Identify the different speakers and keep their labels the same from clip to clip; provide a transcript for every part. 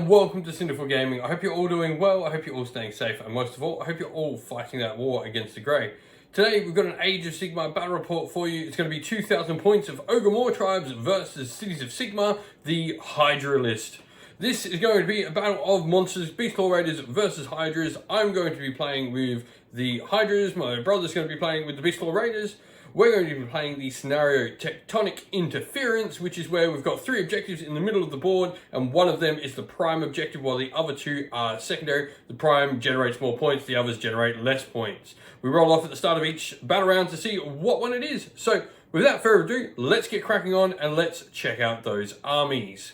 Speaker 1: and welcome to Cinderful Gaming. I hope you're all doing well, I hope you're all staying safe, and most of all, I hope you're all fighting that war against the Grey. Today, we've got an Age of Sigmar battle report for you. It's going to be 2,000 points of Ogor Mawtribes versus Cities of Sigmar, the Hydra list. This is going to be a battle of monsters, Beastlord Raiders versus Hydras. I'm going to be playing with the Hydras, my brother's going to be playing with the Beastlord Raiders. We're going to be playing the scenario Tectonic Interferance, which is where we've got 3 objectives in the middle of the board, and one of them is the prime objective, while the other 2 are secondary. The prime generates more points, the others generate less points. We roll off at the start of each battle round to see what one it is. So, without further ado, let's get cracking on and let's check out those armies.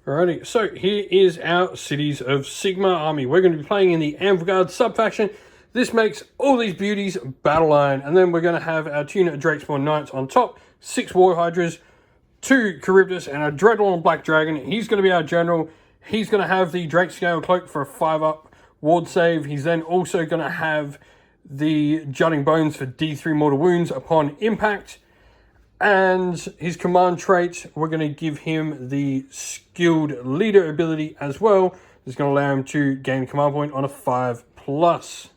Speaker 1: Alrighty, so here is our Cities of Sigmar army. We're going to be playing in the Anvilgard sub-faction. This makes all these beauties battle line, and then we're going to have our 2 unit Drakespawn Knights on top, 6 War Hydras, 2 Kryptos, and a Dreadlord and Black Dragon. He's going to be our general. He's going to have the Drake Scale Cloak for a 5-up ward save. He's then also going to have the Jutting Bones for D3 mortal wounds upon impact. And his command trait, we're going to give him the Skilled Leader ability as well. It's going to allow him to gain command point on a 5+.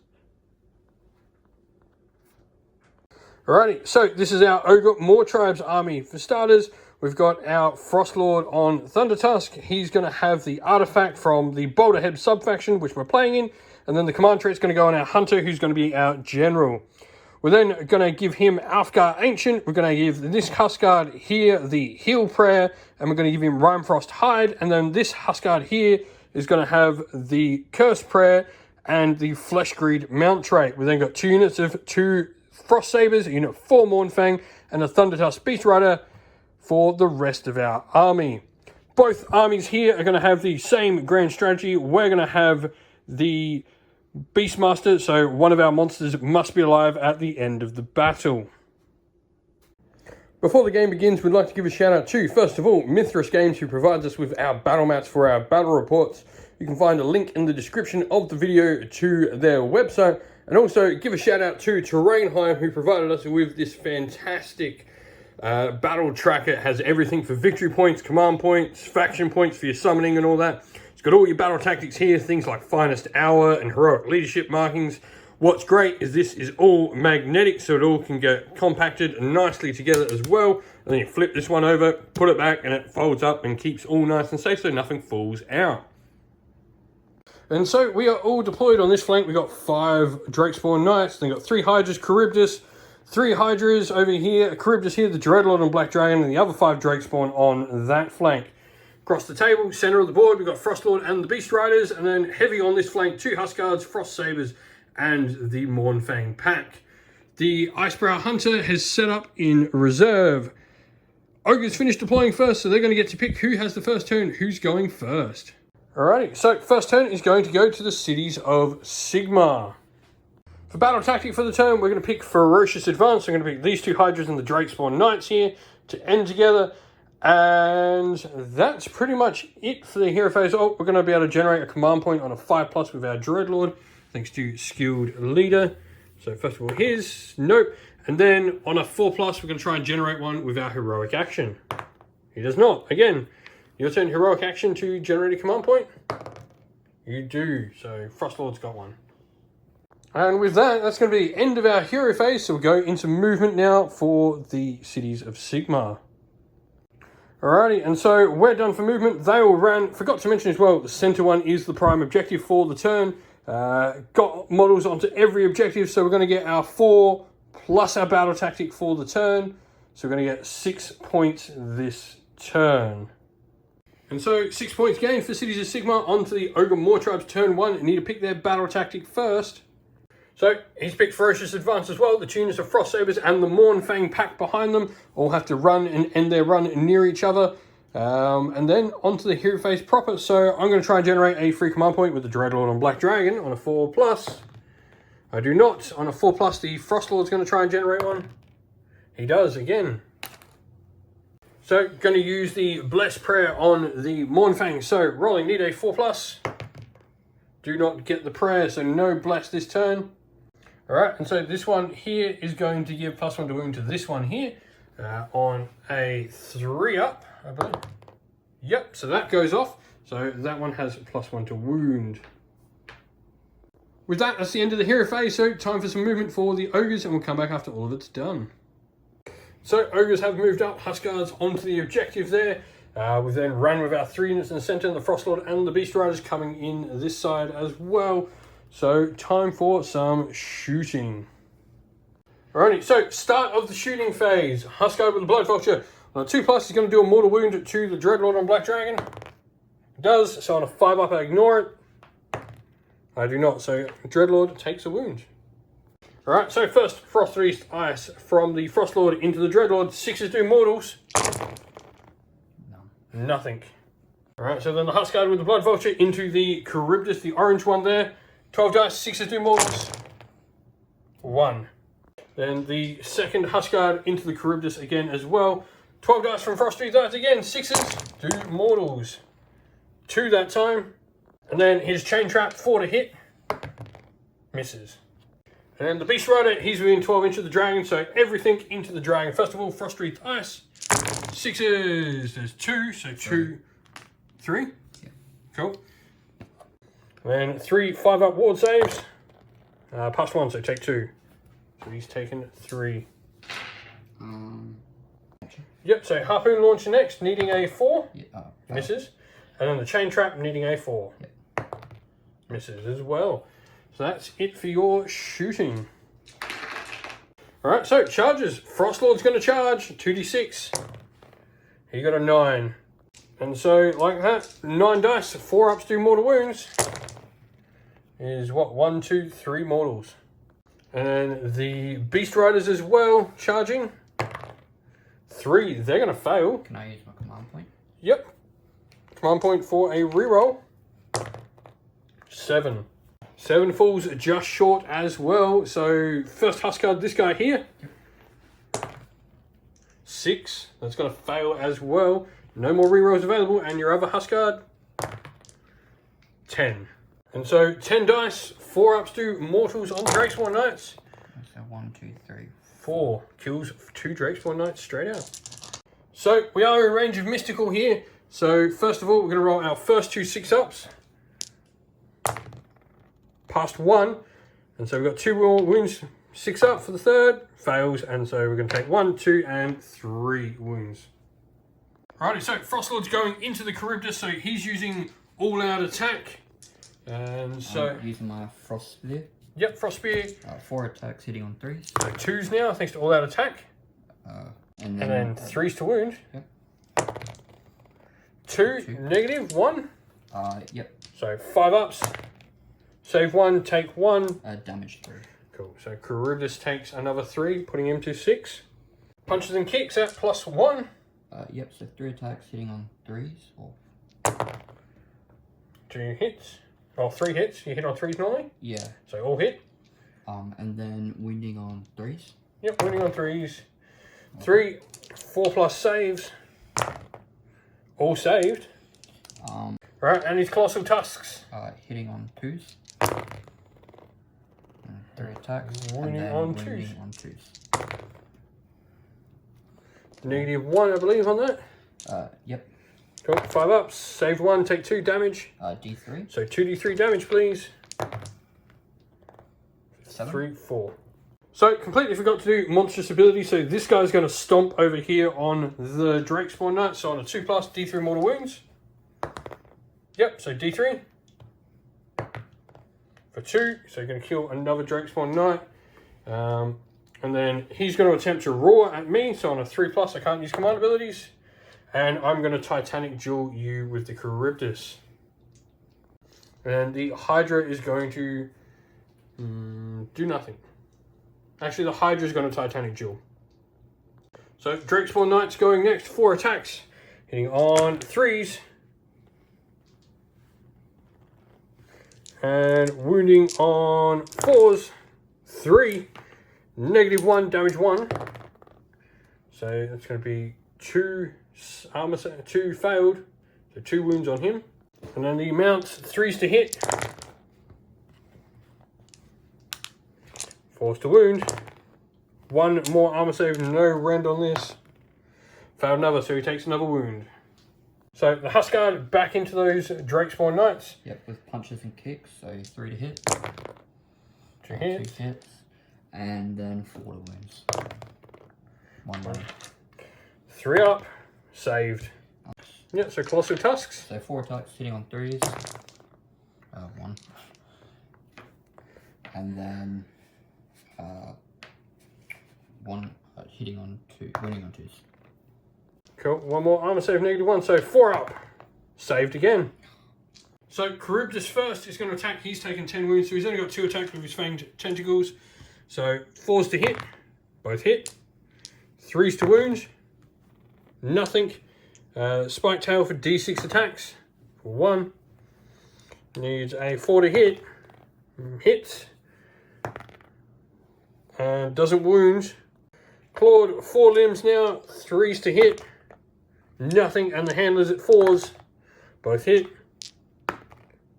Speaker 1: Alrighty, so this is our Ogor Mawtribes army. For starters, we've got our Frostlord on Thundertusk. He's going to have the artifact from the Boulderhead sub-faction, which we're playing in. And then the command trait's going to go on our Hunter, who's going to be our General. We're then going to give him Alfgar Ancient. We're going to give this Huskard here the Heal Prayer. And we're going to give him Rimefrost Hide. And then this Huskard here is going to have the Curse Prayer and the Flesh Greed Mount trait. We've then got 2 units of 2 Frost Sabers, unit 4 Mournfang, and a Thundertusk Beast Rider for the rest of our army. Both armies here are going to have the same grand strategy. We're going to have the Beastmaster, so one of our monsters must be alive at the end of the battle. Before the game begins, we'd like to give a shout out to, first of all, Mithras Games, who provides us with our battle mats for our battle reports. You can find a link in the description of the video to their website. And also give a shout out to Terrainheim, who provided us with this fantastic battle tracker. It has everything for victory points, command points, faction points for your summoning and all that. It's got all your battle tactics here, things like finest hour and heroic leadership markings. What's great is this is all magnetic, so it all can get compacted nicely together as well. And then you flip this one over, put it back, and it folds up and keeps all nice and safe so nothing falls out. And so we are all deployed on this flank. We've got 5 Drakespawn Knights. Then got 3 Hydras, Kryptos, 3 Hydras over here, a Kryptos here, the Dreadlord and Black Dragon, and the other 5 Drakespawn on that flank. Across the table, center of the board, we've got Frostlord and the Beast Riders, and then heavy on this flank, 2 Huskards, Frost Sabers, and the Mournfang pack. The Icebrow Hunter has set up in reserve. Ogres finished deploying first, so they're going to get to pick who has the first turn, who's going first. Alrighty, so first turn is going to go to the Cities of Sigmar. For battle tactic for the turn, we're going to pick Ferocious Advance. I'm going to pick these 2 Hydras and the Drakespawn Knights here to end together. And that's pretty much it for the hero phase. Oh, we're going to be able to generate a command point on a 5+ with our Dreadlord, thanks to Skilled Leader. So first of all, his, nope. And then on a 4+, we're going to try and generate one with our Heroic Action. He does not. Again, your turn, Heroic Action to generate a command point. You do, so Frostlord's got one. And with that, that's going to be the end of our hero phase, so we'll go into movement now for the Cities of Sigmar. Alrighty, and so we're done for movement. They all ran. Forgot to mention as well, the center one is the prime objective for the turn. Got models onto every objective, so we're going to get our 4 plus our battle tactic for the turn. So we're going to get 6 points this turn. And so 6 points gained for Cities of Sigmar onto the Ogor Mawtribes turn 1. You need to pick their battle tactic first. So he's picked Ferocious Advance as well. The tuners of Frost Sabers and the Mournfang pack behind them all have to run and end their run near each other. And then onto the hero phase proper. So I'm going to try and generate a free command point with the Dreadlord and Black Dragon on a 4+. I do not. On a 4+, the Frostlord's going to try and generate one. He does again. So, going to use the Bless Prayer on the Mournfang. So, rolling, need a 4+. Do not get the prayer, so no bless this turn. Alright, and so this one here is going to give +1 to wound to this one here on a 3-up, I believe. Yep, so that goes off. So that one has +1 to wound. With that, that's the end of the hero phase, so time for some movement for the ogres, and we'll come back after all of it's done. So ogres have moved up, Huskards onto the objective there. We've then ran with our 3 units in the centre, the Frostlord and the Beast Riders coming in this side as well. So time for some shooting. Alrighty, so start of the shooting phase. Huskards with the Blood Vulture. On a 2+ is going to do a mortal wound to the Dreadlord on Black Dragon. It does, so on a 5+ I ignore it. I do not, so Dreadlord takes a wound. Alright, so first Frost 3 Ice from the Frostlord into the Dreadlord. 6s do mortals.
Speaker 2: No.
Speaker 1: Nothing. Alright, so then the Huskards with the Blood Vulture into the Charybdis, the orange one there. 12 dice, 6s do mortals. 1. Then the second Huskards into the Charybdis again as well. 12 dice from Frost 3 Dice again. 6s do mortals. 2 that time. And then his Chain Trap, 4 to hit. Misses. And then the Beast Rider, he's within 12 inches of the dragon, so everything into the dragon. First of all, Frost 3 Ice. 6s. There's 2, so 2, 3.
Speaker 2: Yeah.
Speaker 1: Cool. And then 3 5+ ward saves. +1, so take 2. So he's taken 3. Yep, so Harpoon Launcher next, needing a 4.
Speaker 2: Yeah,
Speaker 1: misses. And then the Chain Trap, needing a 4.
Speaker 2: Yep.
Speaker 1: Misses as well. So that's it for your shooting. Alright, so charges. Frostlord's going to charge. 2d6. He got a 9. And so, like that, 9 dice, 4 ups do mortal wounds. Is what? 1, 2, 3 mortals. And then the Beast Riders as well, charging. 3. They're going to fail.
Speaker 2: Can I use my command point?
Speaker 1: Yep. Command point for a reroll. 7. 7 falls just short as well. So first Huskards, this guy here. 6. That's going to fail as well. No more rerolls available. And your other Huskards. 10. And so 10 dice. 4 ups to mortals on the Drakespawn Knights.
Speaker 2: So 1, 2, 3.
Speaker 1: 4 kills 2 Drakespawn Knights straight out. So we are in range of mystical here. So first of all, we're going to roll our first 2 6-ups. Past 1. And so we've got 2 more wounds. 6 up for the third. Fails. And so we're going to take 1, 2, and 3 wounds. Alrighty, so Frostlord's going into the Charybdis. So he's using all-out attack. And so...
Speaker 2: I'm using my Frost Spear.
Speaker 1: Yep, Frost Spear.
Speaker 2: 4 attacks hitting on 3s.
Speaker 1: So 2s now, thanks to all-out attack.
Speaker 2: And
Speaker 1: then 3s to wound.
Speaker 2: Yep.
Speaker 1: 2, negative, 1.
Speaker 2: Yep.
Speaker 1: So 5 ups. Save 1, take 1.
Speaker 2: Damage 3.
Speaker 1: Cool. So Charybdis takes another 3, putting him to 6. Punches and kicks at +1.
Speaker 2: Yep, so 3 attacks hitting on 3s. Or...
Speaker 1: 2 hits. Oh, 3 hits. You hit on 3s normally?
Speaker 2: Yeah.
Speaker 1: So all hit.
Speaker 2: And then wounding on 3s.
Speaker 1: Yep, wounding on 3s. 3, 4+ saves. All saved. Right, and his Colossal Tusks.
Speaker 2: Hitting on 2s. 3 attacks.
Speaker 1: Wounding on 2s.
Speaker 2: On 2s.
Speaker 1: -1, I believe, on that.
Speaker 2: Yep.
Speaker 1: Cool. 5 ups. Save 1, take 2 damage.
Speaker 2: D3.
Speaker 1: So 2d3 damage, please.
Speaker 2: 7.
Speaker 1: 3, 4. So completely forgot to do monstrous ability. So this guy's going to stomp over here on the Drakespawn Knight. So on a 2+, D3 mortal wounds. Yep. So D3 for 2. So you're going to kill another Drakespawn Knight. And then he's going to attempt to roar at me. So on a 3+, I can't use command abilities. And I'm going to Titanic Jewel you with the Charybdis. And the Hydra is going to do nothing. Actually, the Hydra is going to Titanic Jewel. So Drakespawn Knight's going next. 4 attacks. Hitting on 3s. And wounding on 4s. 3. -1, damage 1. So that's going to be 2 armor, 2 failed. So 2 wounds on him. And then the mount, 3s to hit. 4s to wound. 1 more armor save, no rend on this. Failed another, so he takes another wound. So So the Huskard back into those Drakespawn Knights.
Speaker 2: Yep, with punches and kicks, so 3 to hit.
Speaker 1: 2 hits.
Speaker 2: 2 hits. And then 4 to wounds. 1 wound.
Speaker 1: 3 up. Saved. Yeah, so Colossal Tusks.
Speaker 2: So 4 attacks hitting on 3s. 1. And then 1 hitting on 2, winning on 2s.
Speaker 1: Cool. One more armor save, -1, so 4 up. Saved again. So Kryptos first is going to attack. He's taken 10 wounds, so he's only got 2 attacks with his fanged tentacles. So 4s to hit, both hit. 3s to wounds, nothing. Spike tail for D6 attacks, for 1. Needs a 4 to hit, hits. And doesn't wound. Clawed 4 limbs now, 3s to hit, nothing. And the handlers at 4s, both hit,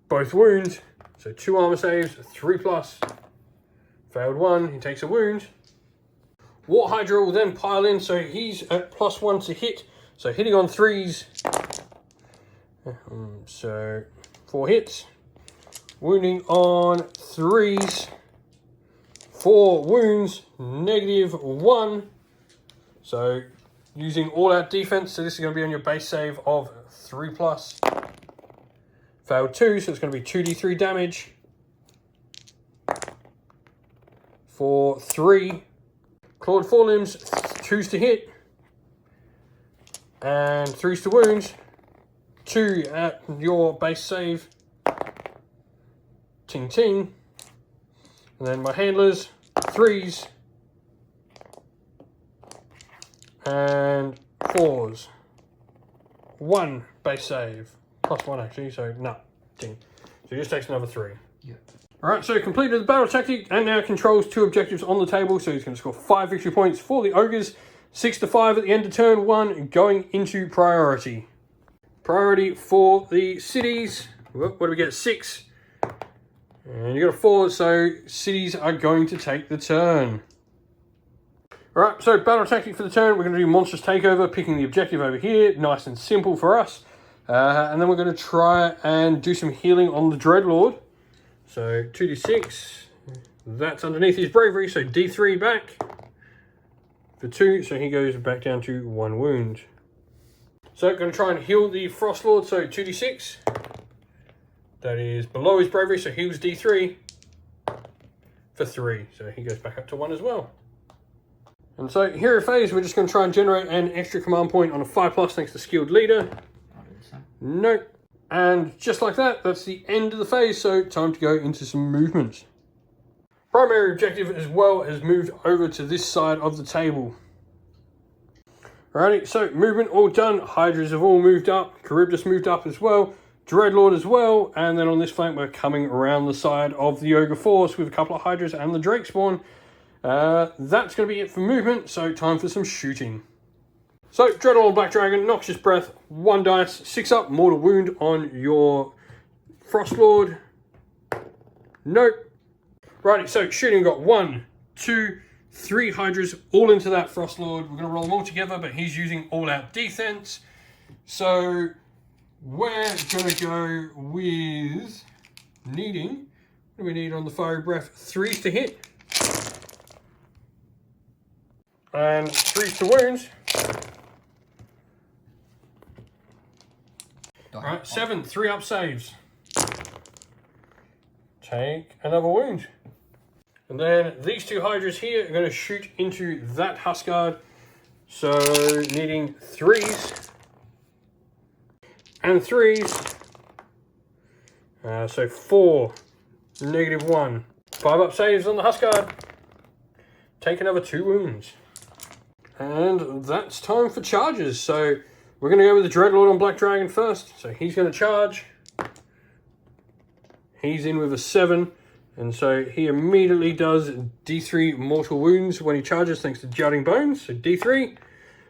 Speaker 1: both wound. So 2 armor saves, 3+. Failed 1, he takes a wound. War Hydra will then pile in, so he's at +1 to hit. So hitting on 3s. So 4 hits. Wounding on 3s. 4 wounds, -1. So using all out defense, so this is going to be on your base save of 3+. Failed 2, so it's going to be 2d3 damage. For 3. Clawed 4 limbs, 2s to hit. And 3s to wound. 2 at your base save. Ting ting. And then my handlers, 3s. And 4s. 1 base save. +1 actually, so nothing. So he just takes another 3.
Speaker 2: Yep.
Speaker 1: Alright, so completed the battle tactic and now controls 2 objectives on the table. So he's going to score 5 victory points for the Ogres. 6 to 5 at the end of turn 1, going into priority. Priority for the cities. What do we get? 6. And you got a 4, so cities are going to take the turn. Alright, so battle tactic for the turn. We're going to do Monstrous Takeover, picking the objective over here. Nice and simple for us. And then we're going to try and do some healing on the Dreadlord. So 2d6. That's underneath his bravery, so d3 back. For 2, so he goes back down to 1 wound. So going to try and heal the Frostlord, so 2d6. That is below his bravery, so heals d3 for 3. So he goes back up to 1 as well. And so hero phase, we're just going to try and generate an extra command point on a 5+ thanks to skilled leader. Nope. And just like that, that's the end of the phase, so time to go into some movements. Primary objective as well has moved over to this side of the table. Alrighty, so movement all done. Hydras have all moved up. Kryptos moved up as well. Dreadlord as well. And then on this flank, we're coming around the side of the Ogre Force with a couple of Hydras and the Drakespawn. That's going to be it for movement, so time for some shooting. So, Dreadlord Black Dragon, Noxious Breath, 1 dice, 6 up, mortal wound on your Frostlord. Nope. Righty, so shooting, we've got 1, 2, 3 Hydras all into that Frostlord. We're going to roll them all together, but he's using all out defense. So, we're going to go with needing, what do we need on the Fiery Breath? 3s to hit. And 3s to wounds. Alright, 7, 3 up saves. Take another wound. And then these 2 Hydras here are going to shoot into that Huskard. So needing 3s. And 3s. So 4, -1. 5 up saves on the Huskard. Take another 2 wounds. And that's time for charges. So we're going to go with the Dreadlord on Black Dragon first. So he's going to charge. He's in with a 7. And so he immediately does D3 mortal wounds when he charges thanks to Jutting Bones. So D3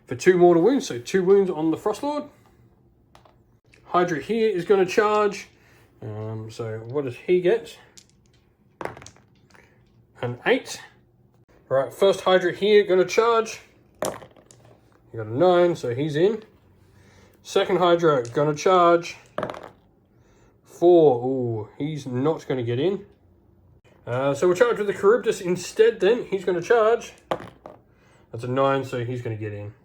Speaker 1: for 2 mortal wounds. So 2 wounds on the Frostlord. Hydra here is going to charge. So what does he get? An 8. All right, first Hydra here going to charge. You got a 9, so he's in. Second Hydra, gonna charge. 4. Ooh, he's not gonna get in. So we'll charge with the Kryptos instead then. He's gonna charge. That's a 9, so he's gonna get in.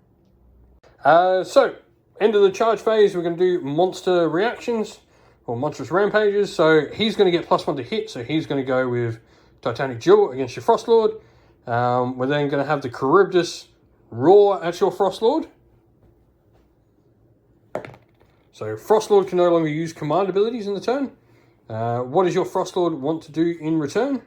Speaker 1: So, end of the charge phase, we're gonna do monster reactions, or monstrous rampages. So he's gonna get +1 to hit, so he's gonna go with Titanic Duel against your Frostlord. We're then gonna have the Kryptos roar at your Frostlord. So Frostlord can no longer use command abilities in the turn. What does your Frostlord want to do in return?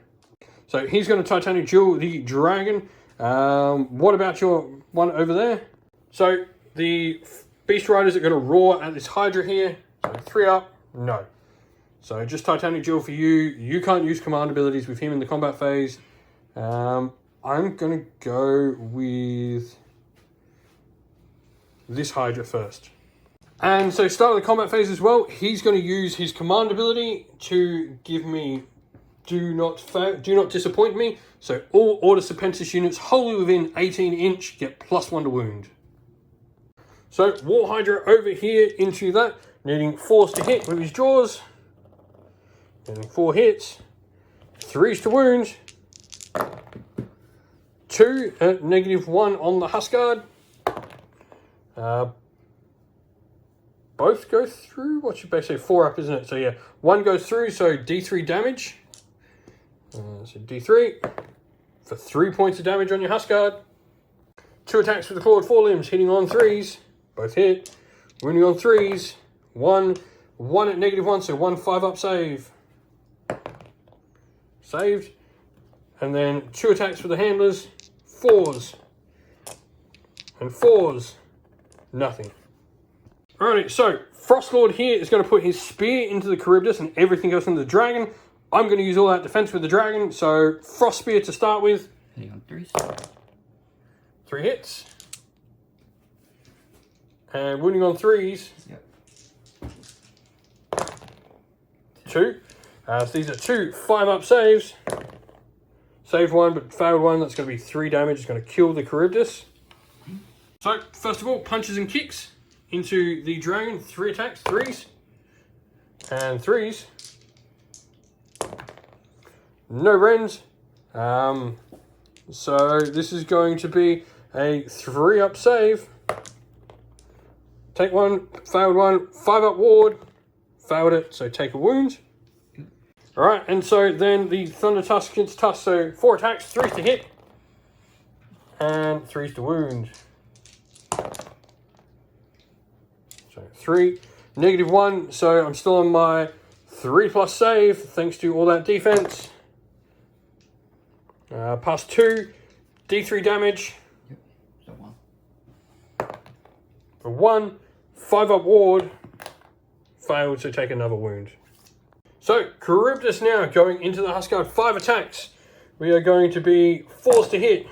Speaker 1: So he's going to Titanic Duel the dragon. What about your one over there? So the Beast Riders are going to roar at this Hydra here. So 3 up, no. So just Titanic Duel for you. You can't use command abilities with him in the combat phase. I'm going to go with this Hydra first. And so start of the combat phase as well, he's going to use his command ability to give me do not disappoint me. So all Order Serpentis units wholly within 18 inch get +1 to wound. So War Hydra over here into that, needing 4s to hit with his jaws. Getting 4 hits, 3s to wound. 2 at -1 on the Huskard. Both go through. What should basically 4 up, isn't it? So yeah, 1 goes through, so D3 damage. So D3 for 3 points of damage on your Huskard. 2 attacks with the clawed forelimbs, hitting on 3s. Both hit. Wounding on 3s. 1 at -1, so 1 5-up save. Saved. And then 2 attacks with the handlers. 4s. And 4s. Nothing. Alrighty, so Frostlord here is going to put his spear into the Kryptos and everything goes into the dragon. I'm going to use all that defense with the dragon, so Frost Spear to start with.
Speaker 2: Hitting on 3s.
Speaker 1: 3 hits. And wounding on 3s.
Speaker 2: Yep.
Speaker 1: 2. So these are 2 5-up saves. Saved 1, but failed 1. That's going to be 3 damage. It's going to kill the Kryptos. So, first of all, punches and kicks into the dragon. 3 attacks, 3s. And 3s. No rends. So this is going to be a 3-up save. Take 1, failed 1, 5-up ward. Failed it, so take a wound. Alright, and so then the Thunder Tusk against Tusk. So 4 attacks, 3s to hit. And 3s to wound. So 3, -1, so I'm still on my 3+ save, thanks to all that defense. Plus 2, D3 damage.
Speaker 2: Yep, so 1.
Speaker 1: For 1, 5-up ward. Failed, so take another wound. So, Kryptos now going into the Huskard. 5 attacks. We are going to be 4s to hit.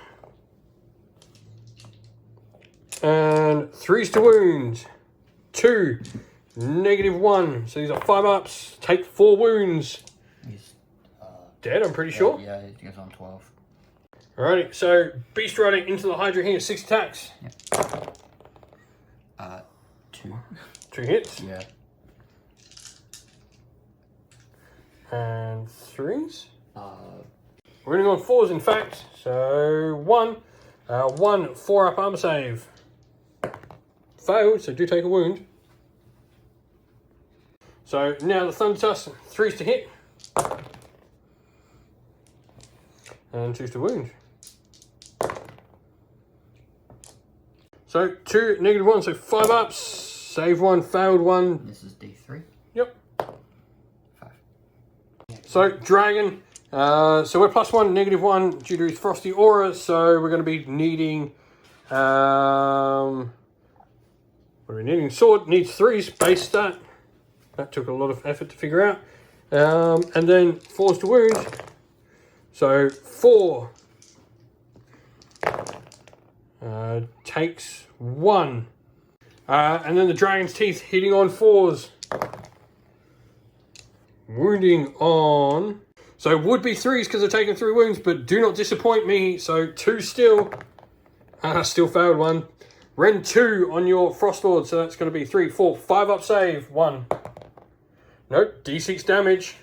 Speaker 1: And 3s to wound. 2, -1. So these are 5-ups. Take 4 wounds.
Speaker 2: He's
Speaker 1: Dead, I'm pretty sure.
Speaker 2: Yeah, he's on 12.
Speaker 1: Alrighty, so Beast Rider into the Hydra here. 6 attacks.
Speaker 2: Yep. 2.
Speaker 1: 2 hits.
Speaker 2: Yeah.
Speaker 1: And 3s.
Speaker 2: We're
Speaker 1: Running on 4s, in fact. So 1 4-up armor save. Failed, so do take a wound. So now the Thunder Tusk, 3s to hit. And 2s to wound. So 2 -1, so 5-ups. Save 1, failed 1.
Speaker 2: This is D3.
Speaker 1: Yep.
Speaker 2: 5.
Speaker 1: So Dragon. So we're +1, -1 due to his Frosty Aura. So we're going to be needing. What are we needing? Sword needs 3s, base stat. That took a lot of effort to figure out. And then 4s to wound. So 4 takes 1. And then the Dragon's Teeth hitting on 4s. Wounding on... So would be 3s because they're taking 3 wounds, but do not disappoint me. So 2 still. Still failed 1. Rend 2 on your Frost Lord, so that's going to be 3, 4, 5 up save. 1. Nope, D6 damage.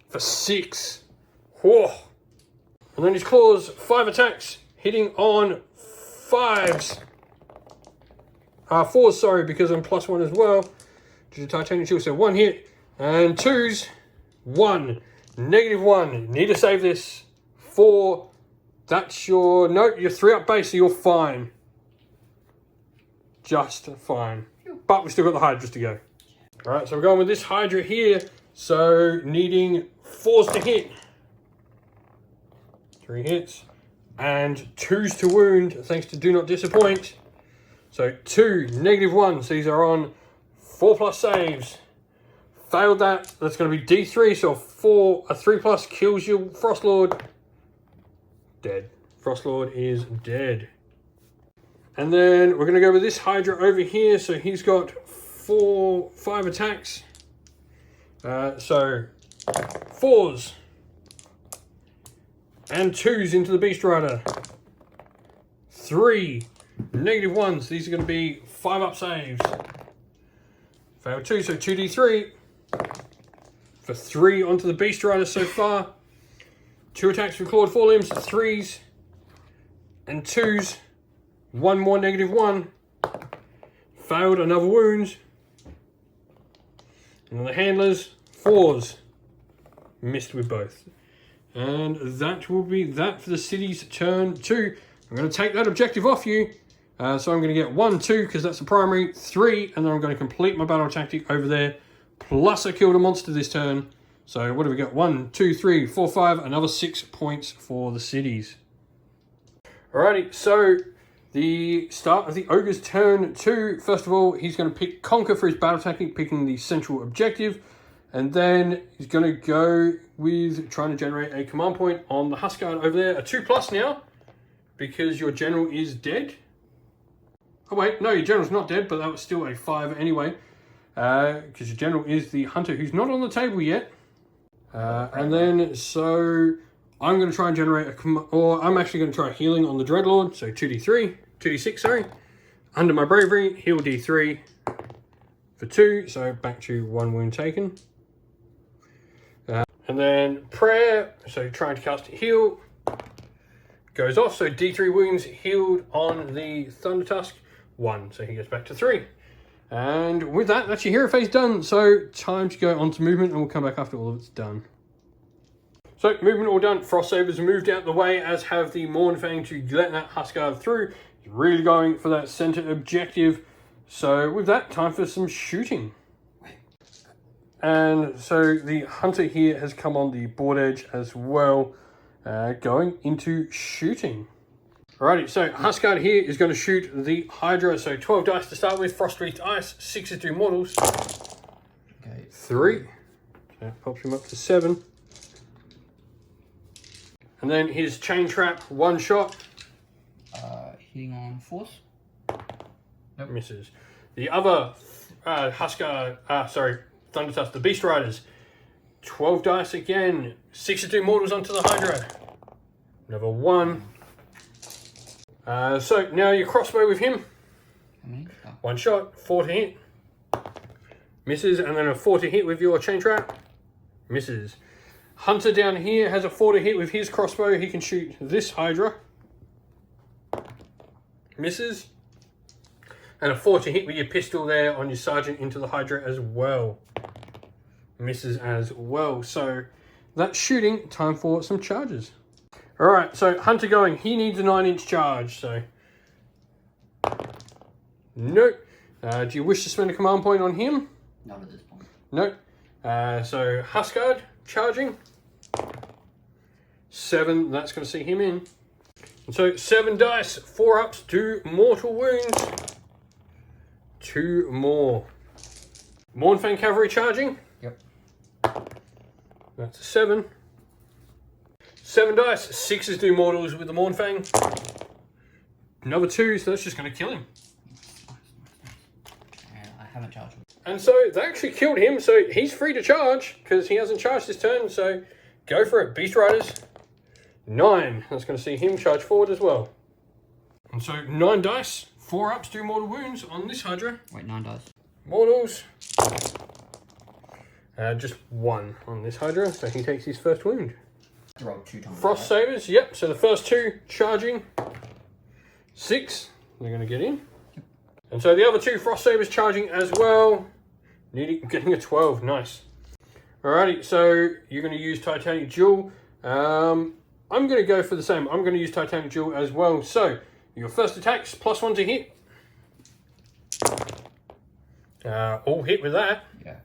Speaker 1: For 6. Whoa. And then his claws, 5 attacks, hitting on 5s. 4s, sorry, because I'm +1 as well. Due to Titanium Shield, so 1 hit. And 2s, 1. -1. Need to save this. 4. That's your... Nope, you're 3 up base, so you're fine. Just fine. But we've still got the Hydras to go. Alright, so we're going with this Hydra here. So, needing 4s to hit. 3 hits. And 2s to wound, thanks to Do Not Disappoint. So, 2, -1. So, these are on 4+ saves. Failed that. That's going to be D3. So, a 3+ kills your Frost Lord. Dead. Frost Lord is dead. And then we're going to go with this Hydra over here. So, he's got 5 attacks. So 4s and 2s into the Beast Rider. 3 -1s. These are going to be 5 up saves. Failed 2, so 2d3 for 3 onto the Beast Rider so far. 2 attacks with Clawed Forelimbs, 3s and 2s. 1 more -1. Failed another wound. And the handlers, 4s. Missed with both. And that will be that for the city's turn 2. I'm going to take that objective off you. So I'm going to get 1, 2, because that's the primary, 3, and then I'm going to complete my battle tactic over there. Plus I killed a monster this turn. So what do we got? 1, 2, 3, 4, 5, another 6 points for the cities. Alrighty, so the start of the Ogre's turn 2. First of all, he's going to pick Conquer for his battle tactic, picking the central objective. And then he's going to go with trying to generate a command point on the Huskard over there. A 2+ now, because your general is dead. Oh wait, no, your general's not dead, but that was still a 5 anyway. Because your general is the Hunter, who's not on the table yet. And then, so I'm going to try and generate I'm actually going to try healing on the Dreadlord. So 2d6, sorry. Under my bravery, heal d3 for 2. So back to 1 wound taken. And then prayer, so trying to cast heal, goes off. So d3 wounds healed on the Thunder Tusk, 1. So he gets back to 3. And with that, that's your hero phase done. So time to go on to movement, and we'll come back after all of it's done. So movement all done. Frost Sabers moved out the way, as have the Mournfang to let that Huskard through. He's really going for that center objective. So with that, time for some shooting. And so the Hunter here has come on the board edge as well, going into shooting. Alrighty, so Huskard here is going to shoot the Hydra. So 12 dice to start with, Frost Wreathed Ice, 6 is 2 mortals.
Speaker 2: Okay.
Speaker 1: 3. So that pops him up to 7. And then his Chain Trap, 1 shot.
Speaker 2: Hitting on force.
Speaker 1: Nope. Misses. The other Huskard, Thunder Tusk, the Beast Riders. 12 dice again. 6 is 2 mortals onto the Hydra. Another 1. So now your crossbow with him.
Speaker 2: How many?
Speaker 1: 1 shot, 4 to hit. Misses, and then a 4 to hit with your Chain Trap. Misses. Hunter down here has a 4 to hit with his crossbow. He can shoot this Hydra. Misses. And a 4 to hit with your pistol there on your Sergeant into the Hydra as well. Misses as well. So that's shooting. Time for some charges. Alright, so Hunter going. He needs a 9-inch charge, so... Nope. Do you wish to spend a command point on him?
Speaker 2: Not at this point.
Speaker 1: Nope. So Huskard charging. 7, that's going to see him in. And so 7 dice, 4 ups, 2 mortal wounds. 2 more. Mournfang Cavalry charging.
Speaker 2: Yep.
Speaker 1: That's a 7. 7 dice, 6 is 2 mortals with the Mournfang. Another 2, so that's just going to kill him.
Speaker 2: And I haven't charged him.
Speaker 1: And so they actually killed him, so he's free to charge because he hasn't charged this turn, so go for it. Beast Riders, 9. That's going to see him charge forward as well. And so 9 dice, 4 ups, do mortal wounds on this Hydra.
Speaker 2: Wait, 9 dice.
Speaker 1: Mortals. Just 1 on this Hydra, so he takes his first wound.
Speaker 2: Roll 2 times.
Speaker 1: Frost Sabers, yep, so the first 2 charging. 6, they're going to get in. And so the other 2 Frost Sabers charging as well. Getting a 12, nice. Alrighty, so you're going to use Titanic Jewel. I'm going to go for the same. I'm going to use Titanic Jewel as well. So, your first attacks, +1 to hit. All hit with that.
Speaker 2: Yeah.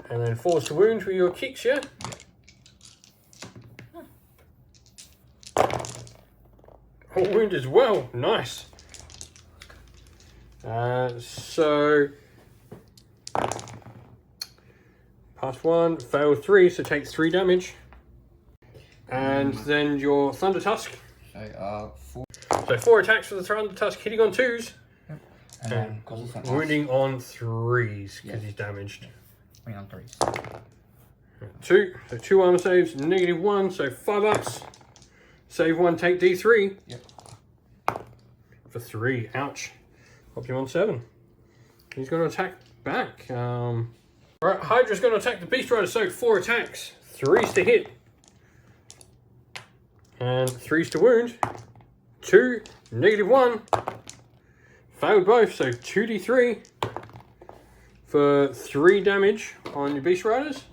Speaker 1: And then 4s to wound with your kicks, yeah? All wound as well, nice. So, pass 1, fail 3, so take 3 damage. And then your Thunder Tusk.
Speaker 2: So, 4.
Speaker 1: So 4 attacks for the Thunder Tusk, hitting on 2s.
Speaker 2: Yep.
Speaker 1: And wounding on 3s, because he's damaged.
Speaker 2: Wounding on 3s.
Speaker 1: 2, so 2 armor saves, -1, so 5 ups. Save 1, take D3.
Speaker 2: Yep.
Speaker 1: For 3, ouch. Pop him on 7. He's going to attack back. Alright, Hydra's going to attack the Beast Rider, so 4 attacks. 3s to hit. And 3s to wound. 2, -1. Failed both, so 2d3 for 3 damage on your Beast Riders.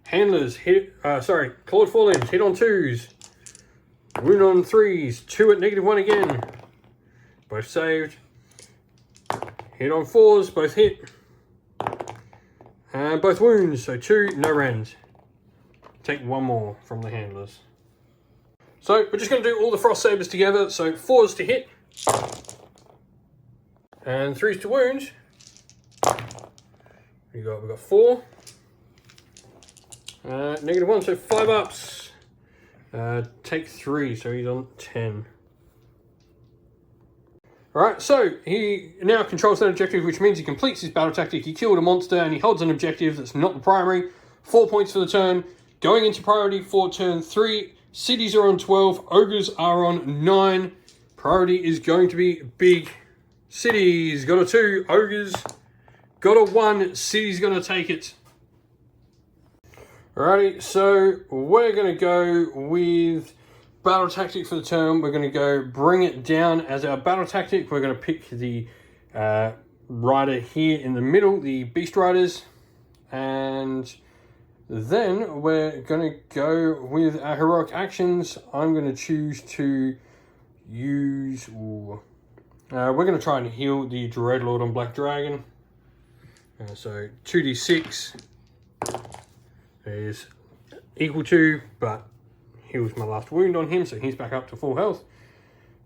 Speaker 1: Handlers, hit, clawed forelimbs, hit on 2s. Wound on 3s, 2 at -1 again. Both saved. Hit on 4s, both hit. And both wounds, so 2, no rends. Take 1 more from the handlers. So we're just going to do all the Frost Sabers together. So 4s to hit. And 3s to wound. We've got 4. -1, so 5 ups. Take 3, so he's on 10. Alright, so he now controls that objective, which means he completes his battle tactic. He killed a monster and he holds an objective that's not the primary. 4 points for the turn. Going into priority for turn 3. Cities are on 12. Ogres are on 9. Priority is going to be big. Cities got a 2. Ogres got a 1. Cities going to take it. Alrighty, so we're going to go with battle tactic for the turn. We're going to go bring it down as our battle tactic. We're going to pick the rider here in the middle, the Beast Riders. And then we're going to go with our heroic actions. I'm going to choose to use... we're going to try and heal the Dreadlord on Black Dragon. So 2d6 is equal to, but heals my last wound on him, so he's back up to full health.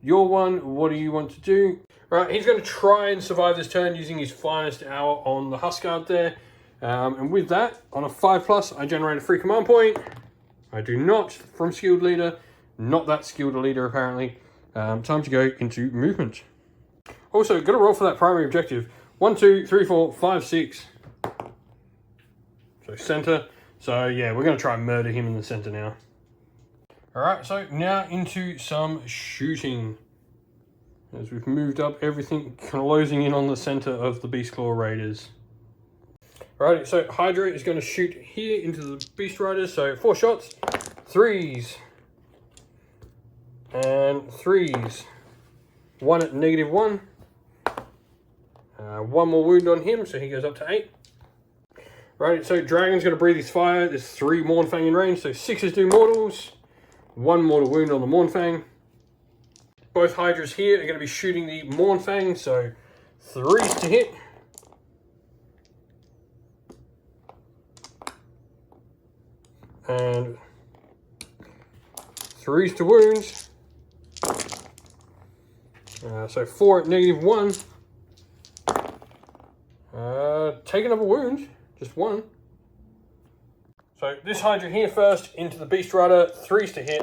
Speaker 1: Your one, what do you want to do? Right, he's going to try and survive this turn using his finest hour on the Huskard there. And with that, on a 5+, I generate a free command point. I do not from skilled leader. Not that skilled a leader, apparently. Time to go into movement. Also, got to roll for that primary objective. 1, 2, 3, 4, 5, 6. So center. So yeah, we're going to try and murder him in the center now. Alright, so now into some shooting. As we've moved up, everything closing in on the center of the Beastclaw Raiders. Alright, so Hydra is going to shoot here into the Beast Riders. So 4 shots, 3s, and 3s. 1 at -1. 1 more wound on him, so he goes up to 8. Right, so Dragon's going to breathe his fire. There's 3 Mournfang in range, so 6s do mortals. 1 mortal wound on the Mournfang. Both Hydras here are going to be shooting the Mournfang, so 3s to hit. And 3s to wounds. So 4 at -1. Take another wound, just 1. So this Hydra here first into the Beast Rider, 3s to hit.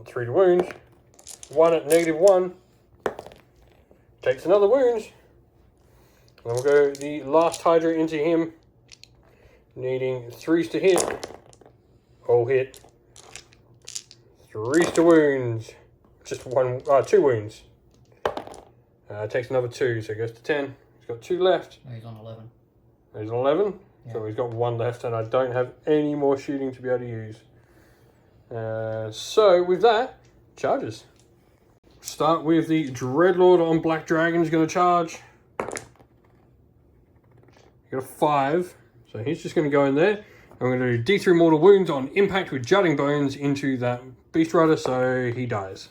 Speaker 1: 3 to wound. 1 at -1. Takes another wound. And we'll go the last Hydra into him, needing 3s to hit. All hit. 3s to wounds. just two wounds. Takes another 2, so it goes to 10. He's got 2 left.
Speaker 2: No, he's on 11.
Speaker 1: He's on 11,
Speaker 2: yeah.
Speaker 1: So he's got 1 left, and I don't have any more shooting to be able to use. So with that, charges. Start with the Dreadlord on Black Dragon. Is going to charge. You got a 5, so he's just going to go in there. I'm going to do D3 mortal wounds on impact with jutting bones into that Beast Rider, so he dies.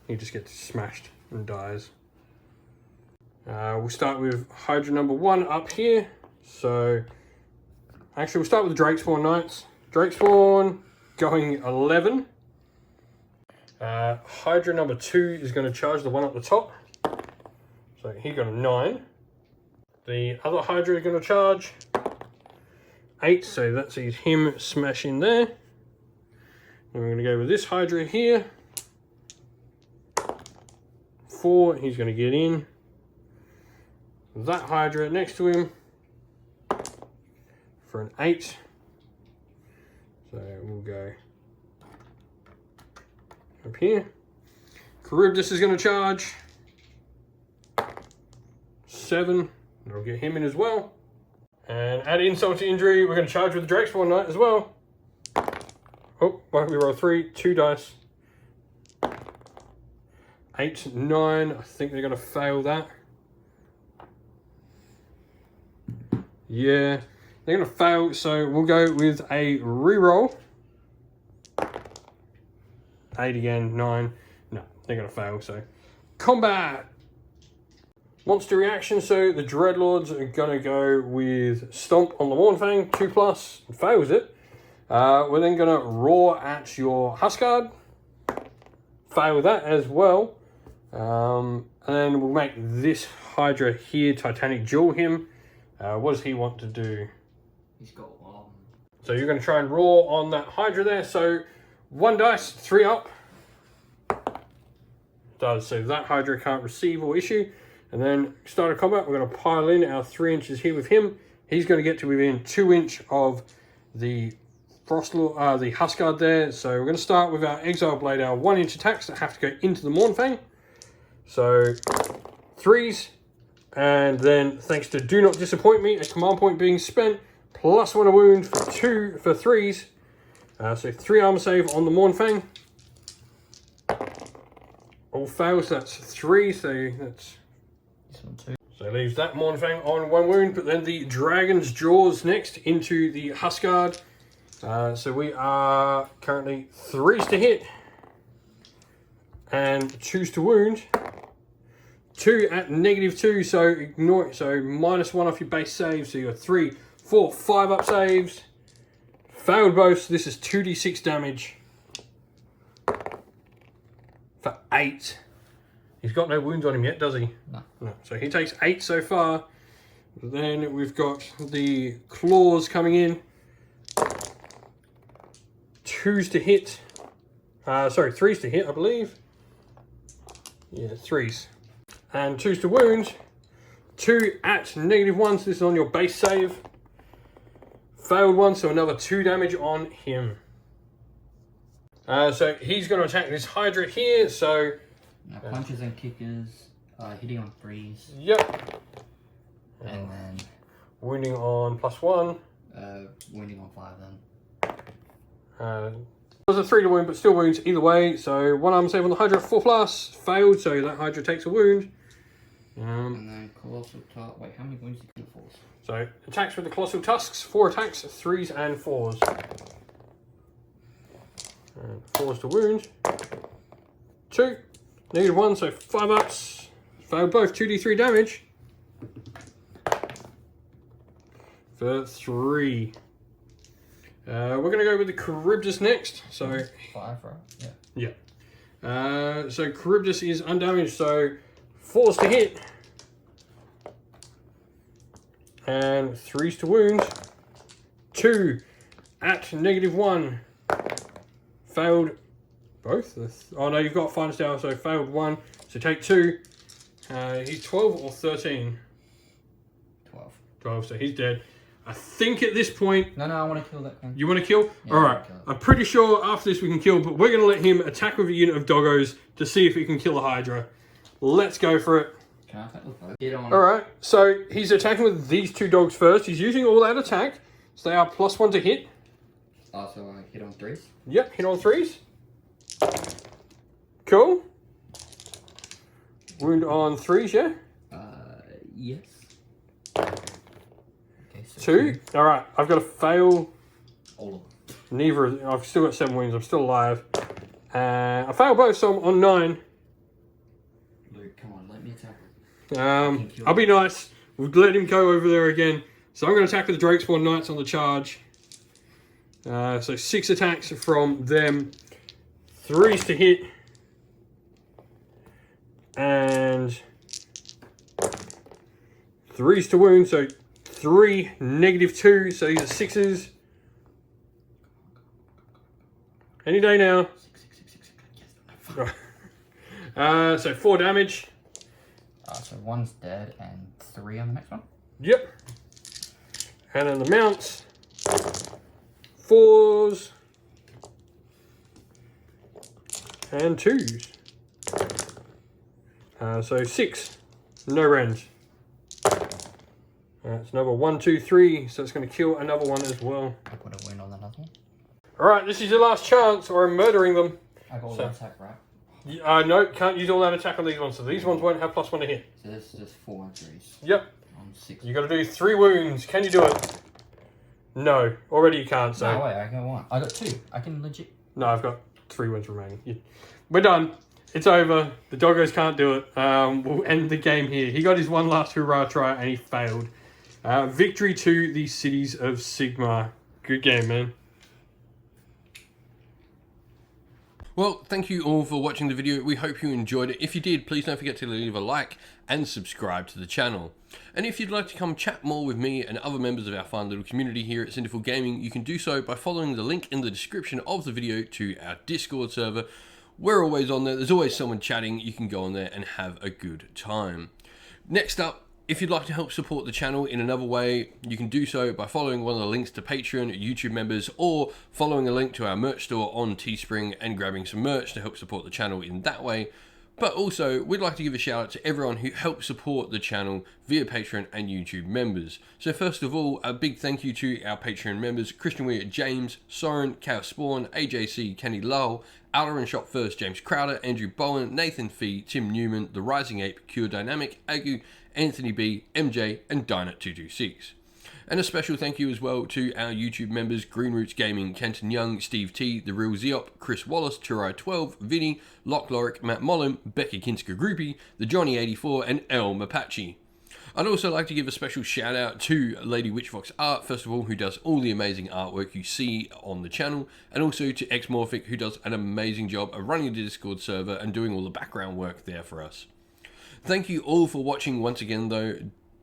Speaker 1: He just gets smashed and dies. We'll start with Hydra number 1 up here. So, actually we'll start with the Drakespawn Knights. Drakespawn going 11. Hydra number 2 is going to charge the one at the top. So he got a 9. The other Hydra is going to charge 8, so that sees him smash in there. Then we're going to go with this Hydra here. 4, he's going to get in. That Hydra next to him for an 8. So we'll go up here. Kryptos is going to charge 7. That'll get him in as well. And add insult to injury, we're going to charge with the Drakespawn Knight as well. Oh, why we roll 3, 2 dice. 8, 9, I think they're going to fail that. Yeah, they're going to fail, so we'll go with a reroll. 8 again, 9. No, they're going to fail, so. Combat! Monster reaction, so the Dreadlords are going to go with Stomp on the Mournfang, 2+, fails it. We're then going to Roar at your Huskard. Fail that as well. And then we'll make this Hydra here, Titanic duel him. What does he want to do?
Speaker 2: He's got 1.
Speaker 1: So you're going to try and roar on that Hydra there. So 1 dice, 3 up. Does, so that Hydra can't receive or issue. And then start of combat, we're going to pile in our 3 inches here with him. He's going to get to within 2 inch of the the Huskard there. So we're going to start with our Exile Blade, our 1 inch attacks that have to go into the Mournfang. So 3s. And then, thanks to Do Not Disappoint Me, a command point being spent, +1 a wound for 3s. So 3 armor save on the Mournfang. All fails, that's 3, so that's...
Speaker 2: This one too.
Speaker 1: So leaves that Mournfang on 1 wound, but then the Dragon's Jaws next into the Huskard. So we are currently 3s to hit. And 2s to wound. 2 at -2, so ignore it. So -1 off your base save. So you got 3, 4, 5 up saves. Failed both. So this is 2d6 damage for 8. He's got no wounds on him yet, does he?
Speaker 2: No.
Speaker 1: No. So he takes 8 so far. Then we've got the claws coming in. 2s to hit. Sorry, 3s to hit, I believe. Yeah, 3s. And 2s to wound. 2 at -1, so this is on your base save. Failed 1, so another 2 damage on him. So he's going to attack this Hydra here, so...
Speaker 2: Now punches and kickers, hitting on 3s.
Speaker 1: Yep.
Speaker 2: And then...
Speaker 1: Wounding on +1.
Speaker 2: Wounding on 5 then.
Speaker 1: It was a 3 to wound, but still wounds either way. So 1 armor save on the Hydra, 4+, failed, so that Hydra takes a wound.
Speaker 2: And then Colossal Tusk. Wait, how many wounds did you force?
Speaker 1: So attacks with the Colossal Tusks, 4 attacks, 3s and 4s. And 4s to wound. 2, -1, so 5 ups. Failed both, 2d3 damage. For 3. We're going to go with the Kryptos next. So
Speaker 2: 5, right? Yeah.
Speaker 1: Yeah. So Kryptos is undamaged, so 4s to hit. And 3s to wound. 2 at -1. Failed both. Oh no, you've got finest down, so failed 1. So take 2. He's 12 or 13?
Speaker 2: 12.
Speaker 1: 12, so he's dead. I think at this point...
Speaker 2: No, I want to kill that thing.
Speaker 1: You want to kill?
Speaker 2: Yeah,
Speaker 1: Alright. I'm pretty sure after this we can kill, but we're going to let him attack with a unit of doggos to see if he can kill a Hydra. Let's go for it.
Speaker 2: Can I attack with both? Get on.
Speaker 1: Alright, so he's attacking with these two dogs first. He's using all out attack, so they are +1 to hit.
Speaker 2: Oh, so I hit on 3s?
Speaker 1: Yep, hit on 3s. Cool. Wound on 3s, yeah?
Speaker 2: Yes. Okay, so
Speaker 1: 2. Alright, I've got to fail.
Speaker 2: All of them.
Speaker 1: Neither of them. I've still got 7 wounds. I'm still alive. I failed both, so I'm on 9.
Speaker 2: Luke, come on, let me attack.
Speaker 1: I'll be nice. We'll let him go over there again. So I'm going to attack with the Drakespawn Knights on the charge. So 6 attacks from them. 3s to hit. And 3s to wound. So 3, -2. So these are 6s. Any day now.
Speaker 2: 6.
Speaker 1: So 4 damage.
Speaker 2: So 1's dead and 3 on the next one?
Speaker 1: Yep. And then the mounts. 4s. And 2s. So 6. No range. It's another 1, 2, 3. So it's going to kill another one as well.
Speaker 2: I put a wound on another one.
Speaker 1: Alright, this is your last chance or I'm murdering them.
Speaker 2: I got all that attack, right?
Speaker 1: No, can't use all that attack on these ones. So these ones won't have +1 to hit.
Speaker 2: So this is just 4 and 3s.
Speaker 1: Yep.
Speaker 2: On 6.
Speaker 1: You got to do 3 wounds. Can you do it? No. Already you can't, so...
Speaker 2: No, wait, I got 1. I got 2. I can legit...
Speaker 1: No, I've got 3 wounds remaining. We're done. It's over. The doggos can't do it. We'll end the game here. He got his one last hurrah try and he failed. Victory to the cities of Sigmar. Good game, man. Well, thank you all for watching the video. We hope you enjoyed it. If you did, please don't forget to leave a like and subscribe to the channel. And if you'd like to come chat more with me and other members of our fun little community here at Cinderful Gaming, you can do so by following the link in the description of the video to our Discord server. We're always on there. There's always someone chatting. You can go on there and have a good time. Next up, if you'd like to help support the channel in another way, you can do so by following one of the links to Patreon, YouTube members, or following a link to our merch store on Teespring and grabbing some merch to help support the channel in that way. But also, we'd like to give a shout out to everyone who helps support the channel via Patreon and YouTube members. So first of all, a big thank you to our Patreon members, Christian Weir, James, Soren, Chaos Spawn, AJC, Kenny Lull, Outer and Shop First, James Crowder, Andrew Bowen, Nathan Fee, Tim Newman, The Rising Ape, Cure Dynamic, Agu, Anthony B, MJ, and Dynat226. And a special thank you as well to our YouTube members, Green Roots Gaming, Kenton Young, Steve T, The Real Zeop, Chris Wallace, Turai12, Vinny, Lock Lorick, Matt Mollum, Becky Kinsker Groupie, The Johnny84, and El Mapache. I'd also like to give a special shout out to Lady Witchfox Art, first of all, who does all the amazing artwork you see on the channel, and also to Xmorphic, who does an amazing job of running the Discord server and doing all the background work there for us. Thank you all for watching once again though.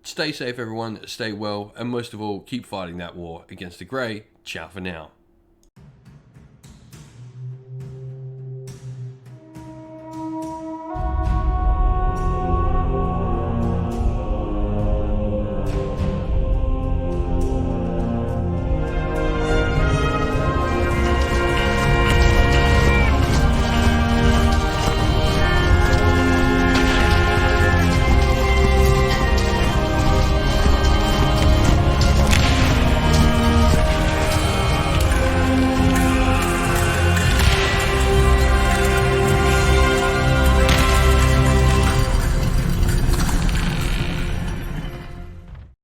Speaker 1: Stay safe everyone, stay well, and most of all, keep fighting that war against the Grey. Ciao for now.